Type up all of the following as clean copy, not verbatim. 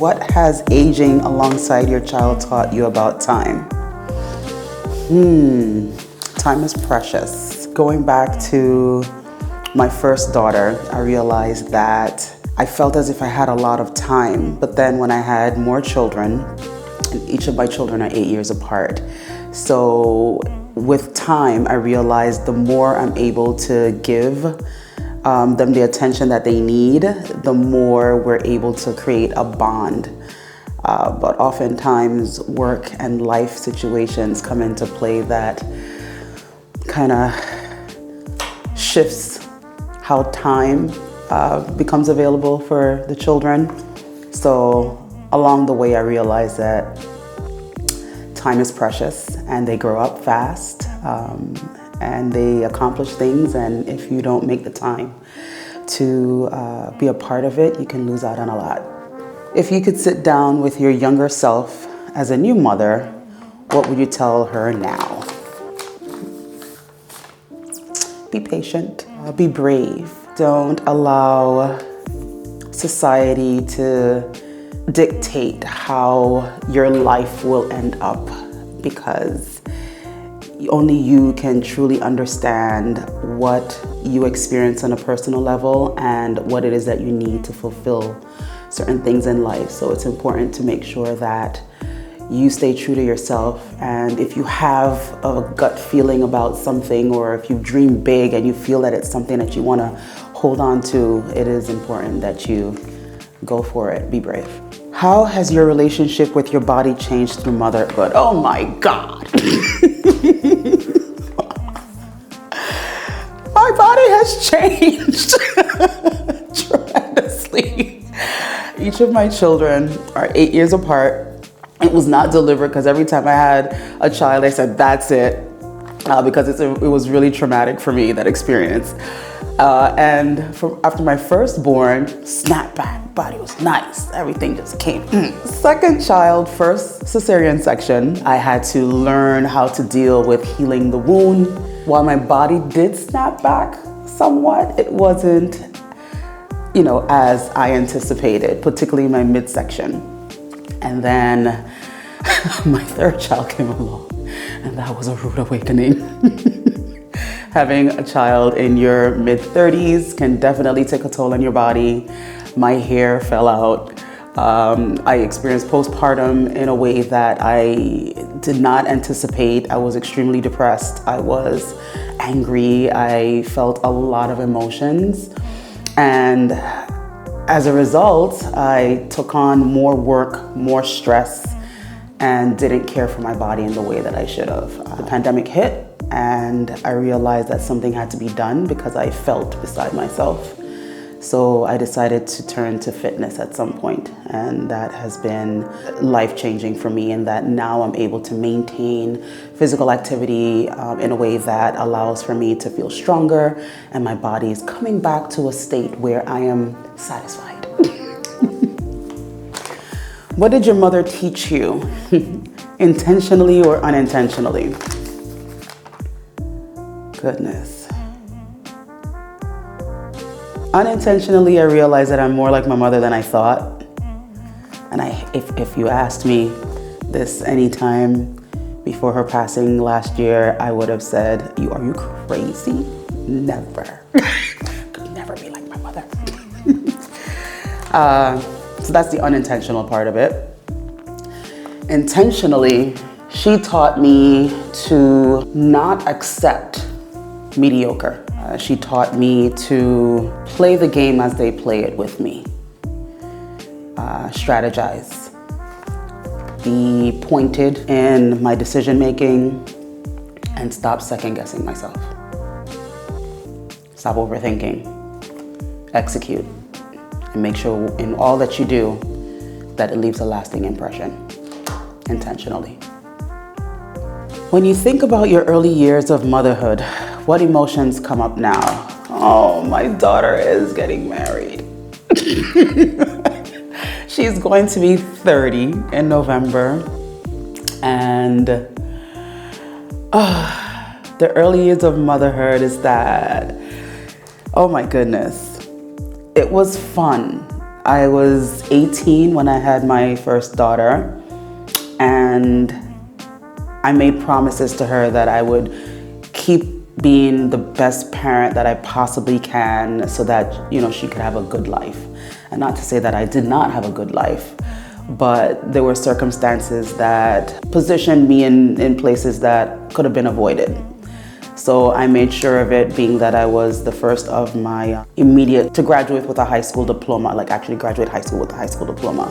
What has aging alongside your child taught you about time? Time is precious. Going back to my first daughter, I realized that I felt as if I had a lot of time, but then when I had more children, and each of my children are 8 years apart, so with time, I realized the more I'm able to give them the attention that they need, the more we're able to create a bond. But oftentimes work and life situations come into play that kind of shifts how time becomes available for the children. So along the way, I realized that time is precious and they grow up fast and they accomplish things. And if you don't make the time to be a part of it, you can lose out on a lot. If you could sit down with your younger self as a new mother, what would you tell her now? Be patient, be brave. Don't allow society to dictate how your life will end up, because only you can truly understand what you experience on a personal level and what it is that you need to fulfill certain things in life. So it's important to make sure that you stay true to yourself. And if you have a gut feeling about something, or if you dream big and you feel that it's something that you want to hold on to, it is important that you go for it. Be brave. How has your relationship with your body changed through motherhood? Oh my God. My body has changed tremendously. Each of my children are 8 years apart. It was not deliberate, because every time I had a child, I said, that's it, because it was really traumatic for me, that experience. And after my firstborn, snapback, body was nice. Everything just came. Second child, first cesarean section, I had to learn how to deal with healing the wound. While my body did snap back somewhat, it wasn't, as I anticipated, particularly my midsection. And then my third child came along, and that was a rude awakening. Having a child in your mid-30s can definitely take a toll on your body. My hair fell out. I experienced postpartum in a way that I did not anticipate. I was extremely depressed. I was angry. I felt a lot of emotions. And as a result, I took on more work, more stress, and didn't care for my body in the way that I should have. The pandemic hit, and I realized that something had to be done because I felt beside myself. So I decided to turn to fitness at some point, and that has been life-changing for me, in that now I'm able to maintain physical activity in a way that allows for me to feel stronger, and my body is coming back to a state where I am satisfied. What did your mother teach you, intentionally or unintentionally? Goodness. Unintentionally, I realized that I'm more like my mother than I thought. And if you asked me this anytime before her passing last year, I would have said, are you crazy? Never. Could never be like my mother. So that's the unintentional part of it. Intentionally, she taught me to not accept mediocre. She taught me to play the game as they play it with me. Strategize. Be pointed in my decision making, and stop second guessing myself. Stop overthinking. Execute. And make sure in all that you do that it leaves a lasting impression, intentionally. When you think about your early years of motherhood, what emotions come up now? Oh, my daughter is getting married. She's going to be 30 in November. And the early years of motherhood is that, oh my goodness, it was fun. I was 18 when I had my first daughter, and I made promises to her that I would keep being the best parent that I possibly can so that, she could have a good life. And not to say that I did not have a good life, but there were circumstances that positioned me in places that could have been avoided. So I made sure of it, being that I was the first of my immediate to graduate with a high school diploma, like actually graduate high school with a high school diploma.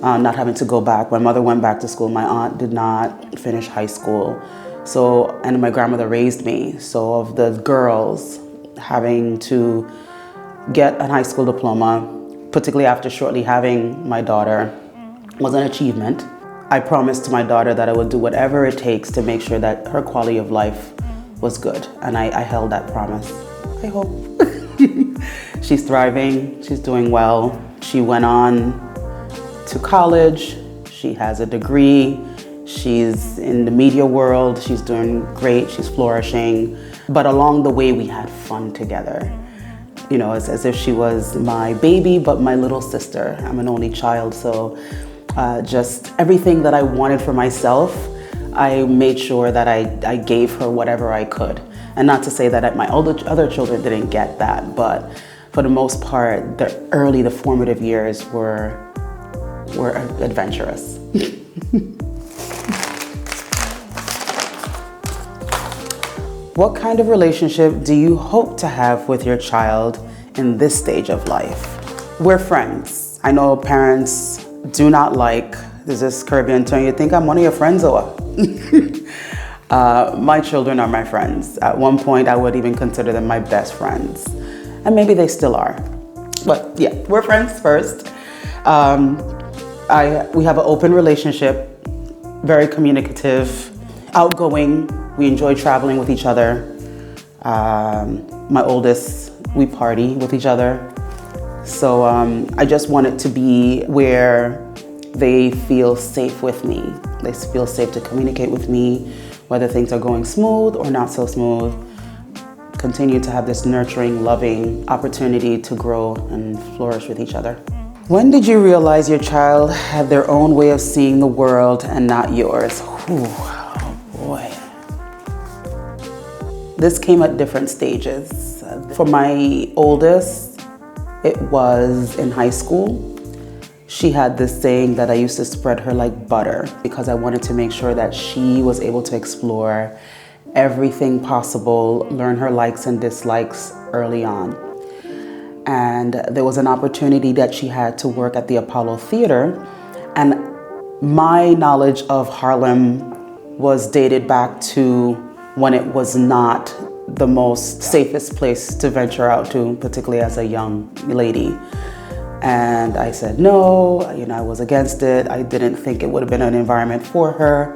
Not having to go back. My mother went back to school. My aunt did not finish high school. So, and my grandmother raised me. So of the girls having to get a high school diploma, particularly after shortly having my daughter, was an achievement. I promised to my daughter that I would do whatever it takes to make sure that her quality of life was good. And I held that promise, I hope. She's thriving, she's doing well. She went on to college, she has a degree, she's in the media world, she's doing great, she's flourishing. But along the way, we had fun together. It's as if she was my baby, but my little sister. I'm an only child, so just everything that I wanted for myself, I made sure that I gave her whatever I could. And not to say that my other children didn't get that, but for the most part, the formative years were adventurous. What kind of relationship do you hope to have with your child in this stage of life? We're friends. I know parents do not like, there's this Caribbean term, you think I'm one of your friends or what? My children are my friends. At one point, I would even consider them my best friends. And maybe they still are. But yeah, we're friends first. We have an open relationship, very communicative, outgoing. We enjoy traveling with each other. My oldest, we party with each other. So I just want it to be where they feel safe with me. They feel safe to communicate with me, whether things are going smooth or not so smooth. Continue to have this nurturing, loving opportunity to grow and flourish with each other. When did you realize your child had their own way of seeing the world and not yours? Ooh, oh boy. This came at different stages. For my oldest, it was in high school. She had this saying that I used to spread her like butter because I wanted to make sure that she was able to explore everything possible, learn her likes and dislikes early on. And there was an opportunity that she had to work at the Apollo Theater. And my knowledge of Harlem was dated back to when it was not the most safest place to venture out to, particularly as a young lady. And I said no, I was against it. I didn't think it would have been an environment for her.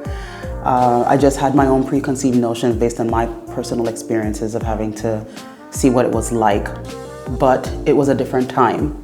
I just had my own preconceived notions based on my personal experiences of having to see what it was like. But it was a different time.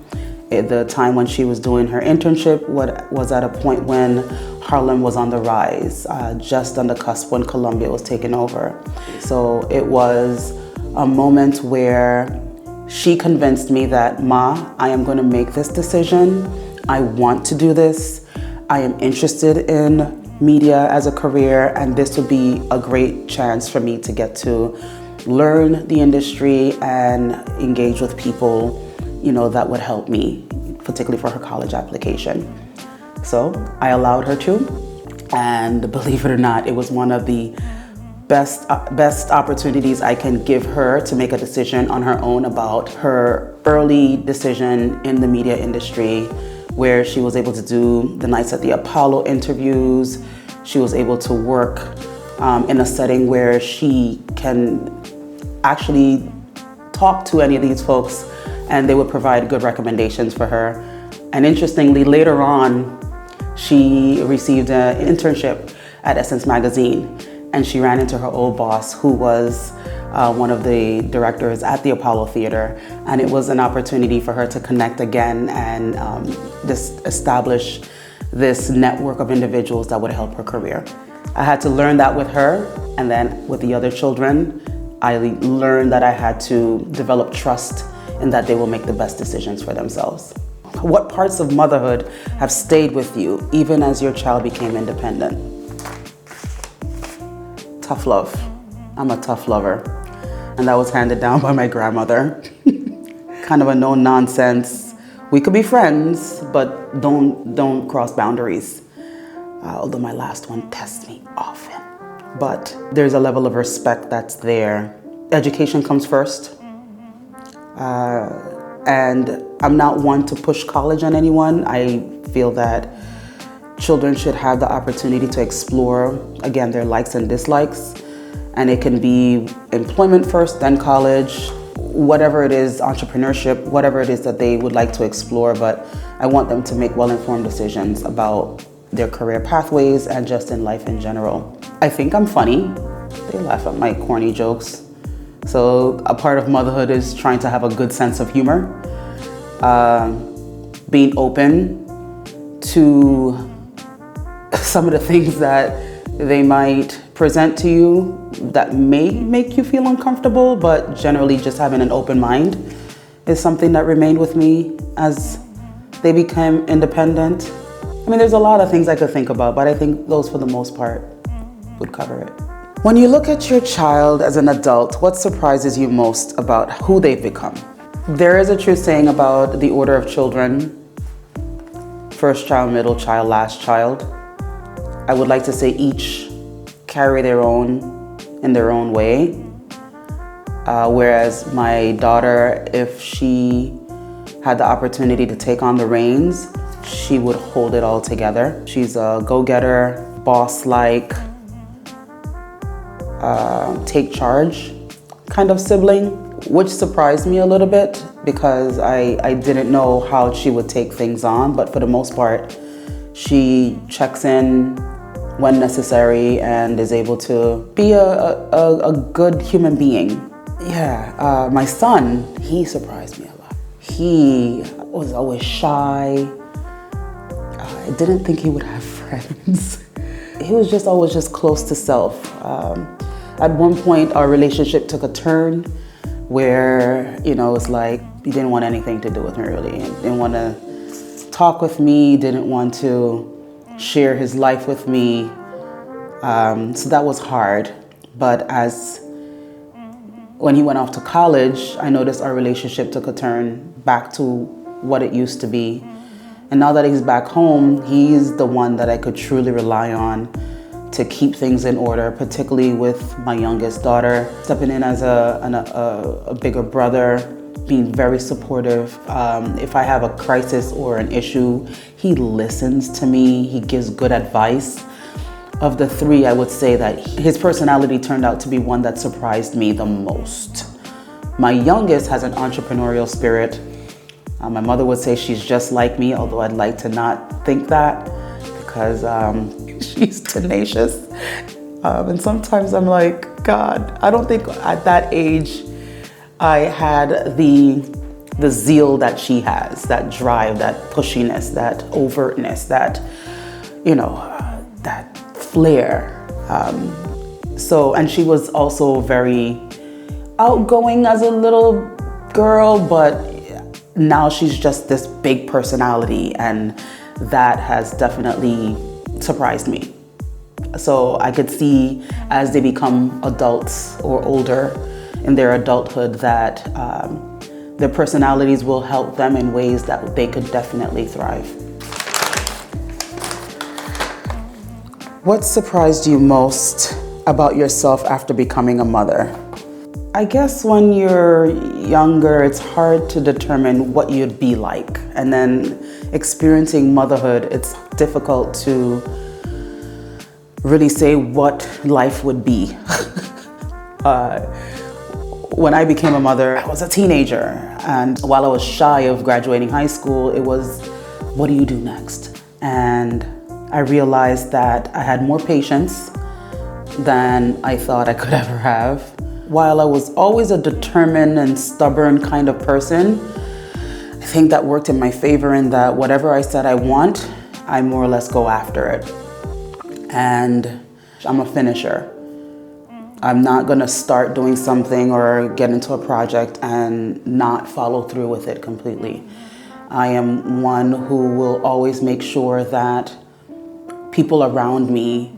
The time when she was doing her internship was at a point when Harlem was on the rise, just on the cusp when Columbia was taken over. So it was a moment where she convinced me that, Ma, I am going to make this decision. I want to do this. I am interested in media as a career, and this would be a great chance for me to get to learn the industry and engage with people, that would help me, particularly for her college application. So I allowed her to, and believe it or not, it was one of the best opportunities I can give her to make a decision on her own about her early decision in the media industry, where she was able to do the nights at the Apollo interviews. She was able to work in a setting where she can actually talk to any of these folks and they would provide good recommendations for her. And interestingly, later on, she received an internship at Essence Magazine, and she ran into her old boss, who was one of the directors at the Apollo Theater. And it was an opportunity for her to connect again and establish this network of individuals that would help her career. I had to learn that with her, and then with the other children, I learned that I had to develop trust in that they will make the best decisions for themselves. What parts of motherhood have stayed with you even as your child became independent? Tough love. I'm a tough lover. And that was handed down by my grandmother. Kind of a no nonsense. We could be friends, but don't cross boundaries. Although my last one tests me often. But there's a level of respect that's there. Education comes first. And I'm not one to push college on anyone. I feel that children should have the opportunity to explore, again, their likes and dislikes. And it can be employment first, then college, whatever it is, entrepreneurship, whatever it is that they would like to explore. But I want them to make well-informed decisions about their career pathways and just in life in general. I think I'm funny. They laugh at my corny jokes. So a part of motherhood is trying to have a good sense of humor, being open to some of the things that they might present to you that may make you feel uncomfortable, but generally just having an open mind is something that remained with me as they became independent. I mean, there's a lot of things I could think about, but I think those for the most part would cover it. When you look at your child as an adult, what surprises you most about who they've become? There is a true saying about the order of children: first child, middle child, last child. I would like to say each carry their own in their own way. Whereas my daughter, if she had the opportunity to take on the reins, she would hold it all together. She's a go-getter, boss-like, take charge kind of sibling, which surprised me a little bit because I didn't know how she would take things on, but for the most part, she checks in when necessary and is able to be a good human being. Yeah, my son, he surprised me a lot. He was always shy. I didn't think he would have friends. He was just always just close to self. At one point, our relationship took a turn where, it's like he didn't want anything to do with me really. He didn't want to talk with me, didn't want to share his life with me. So that was hard. But when he went off to college, I noticed our relationship took a turn back to what it used to be. And now that he's back home, he's the one that I could truly rely on to keep things in order, particularly with my youngest daughter, stepping in as a bigger brother, being very supportive. If I have a crisis or an issue, he listens to me, he gives good advice. Of the three, I would say that his personality turned out to be one that surprised me the most. My youngest has an entrepreneurial spirit. My mother would say she's just like me, although I'd like to not think that because she's tenacious. And sometimes I'm like, God, I don't think at that age I had the zeal that she has, that drive, that pushiness, that overtness, that, that flair. And she was also very outgoing as a little girl, but now she's just this big personality, and that has definitely surprised me. So I could see as they become adults or older in their adulthood that their personalities will help them in ways that they could definitely thrive. What surprised you most about yourself after becoming a mother? I guess when you're younger, it's hard to determine what you'd be like. And then experiencing motherhood, it's difficult to really say what life would be. When I became a mother, I was a teenager. And while I was shy of graduating high school, it was, what do you do next? And I realized that I had more patience than I thought I could ever have. While I was always a determined and stubborn kind of person, I think that worked in my favor in that whatever I said I want, I more or less go after it. And I'm a finisher. I'm not gonna start doing something or get into a project and not follow through with it completely. I am one who will always make sure that people around me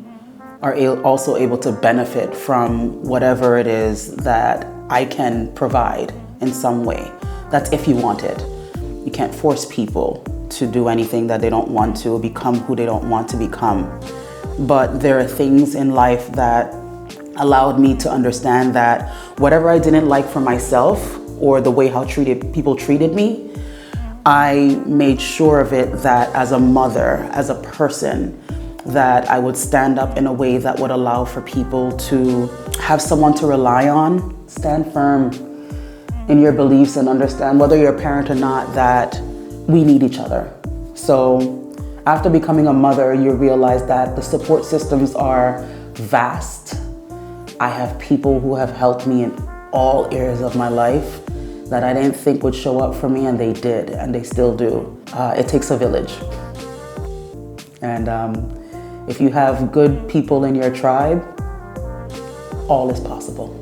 are also able to benefit from whatever it is that I can provide in some way. That's if you want it. You can't force people to do anything that they don't want to, or become who they don't want to become. But there are things in life that allowed me to understand that whatever I didn't like for myself, or the way how people treated me, I made sure of it that as a mother, as a person, that I would stand up in a way that would allow for people to have someone to rely on. Stand firm in your beliefs and understand, whether you're a parent or not, that we need each other. So after becoming a mother, you realize that the support systems are vast. I have people who have helped me in all areas of my life that I didn't think would show up for me, and they did, and they still do. It takes a village. And if you have good people in your tribe, all is possible.